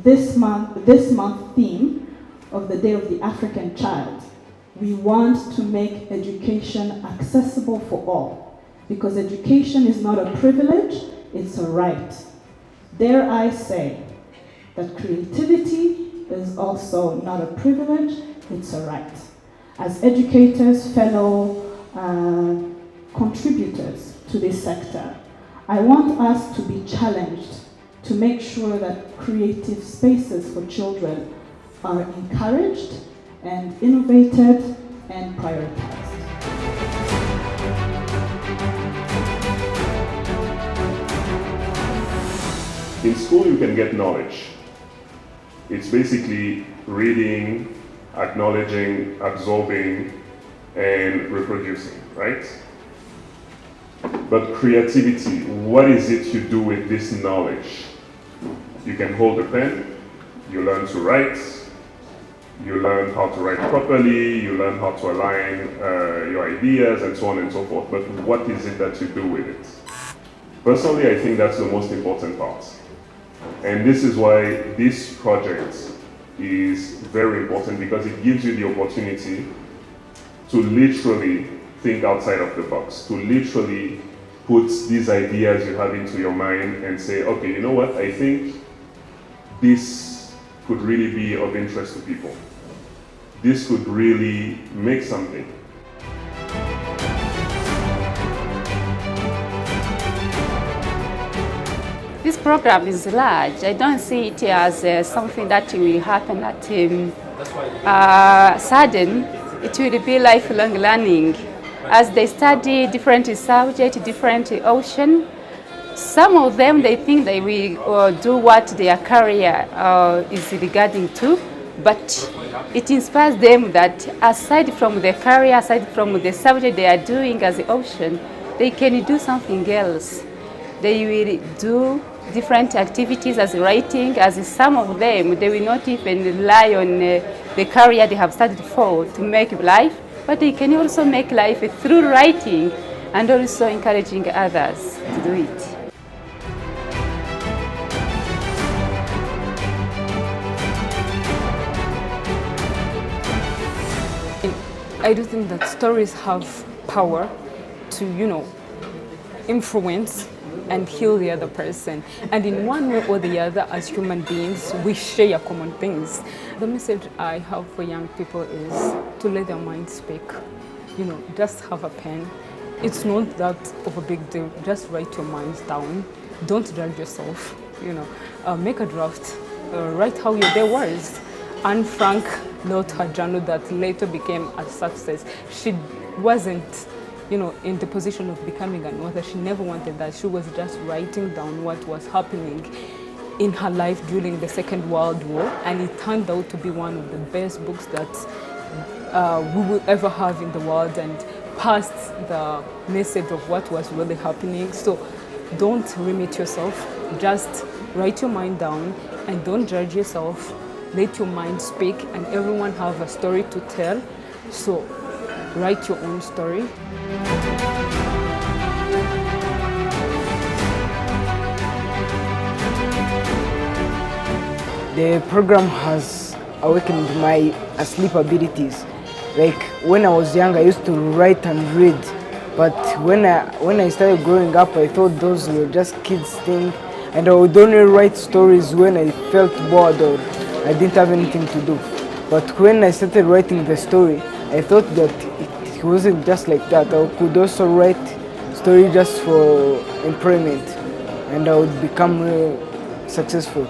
this month theme of the Day of the African Child. We want to make education accessible for all, because education is not a privilege, it's a right. Dare I say that creativity is also not a privilege, it's a right. As educators, fellow contributors to this sector, I want us to be challenged to make sure that creative spaces for children are encouraged and innovated and prioritized. In school, you can get knowledge. It's basically reading, acknowledging, absorbing, and reproducing, right? But creativity, what is it you do with this knowledge? You can hold a pen, you learn to write, you learn how to write properly, you learn how to align your ideas, and so on and so forth. But what is it that you do with it? Personally, I think that's the most important part. And this is why this project is very important, because it gives you the opportunity to literally think outside of the box, to literally put these ideas you have into your mind and say, okay, you know what, I think this could really be of interest to people. This could really make something. This program is large. I don't see it as something that will happen at sudden. It will be lifelong learning. As they study different subjects, different ocean, some of them, they think they will do what their career is regarding to, but it inspires them that aside from their career, aside from the subject they are doing as the ocean, they can do something else. They will do different activities as writing, as some of them, they will not even rely on the career they have studied for to make life, but they can also make life through writing and also encouraging others to do it. I do think that stories have power to, influence and heal the other person. And in one way or the other, as human beings, we share common things. The message I have for young people is to let their minds speak. Just have a pen. It's not that of a big deal. Just write your minds down. Don't judge yourself. Make a draft. Write how your day was. Anne Frank wrote her journal that later became a success. She wasn't in the position of becoming an author. She never wanted that. She was just writing down what was happening in her life during the Second World War, and it turned out to be one of the best books that we will ever have in the world, and passed the message of what was really happening. So don't limit yourself. Just write your mind down and don't judge yourself. Let your mind speak, and everyone have a story to tell. So write your own story. The program has awakened my sleep abilities. Like when I was young, I used to write and read, but when I started growing up, I thought those were just kids' things, and I would only write stories when I felt bored or I didn't have anything to do. But when I started writing the story, I thought that it wasn't just like that. I could also write story just for employment, and I would become successful.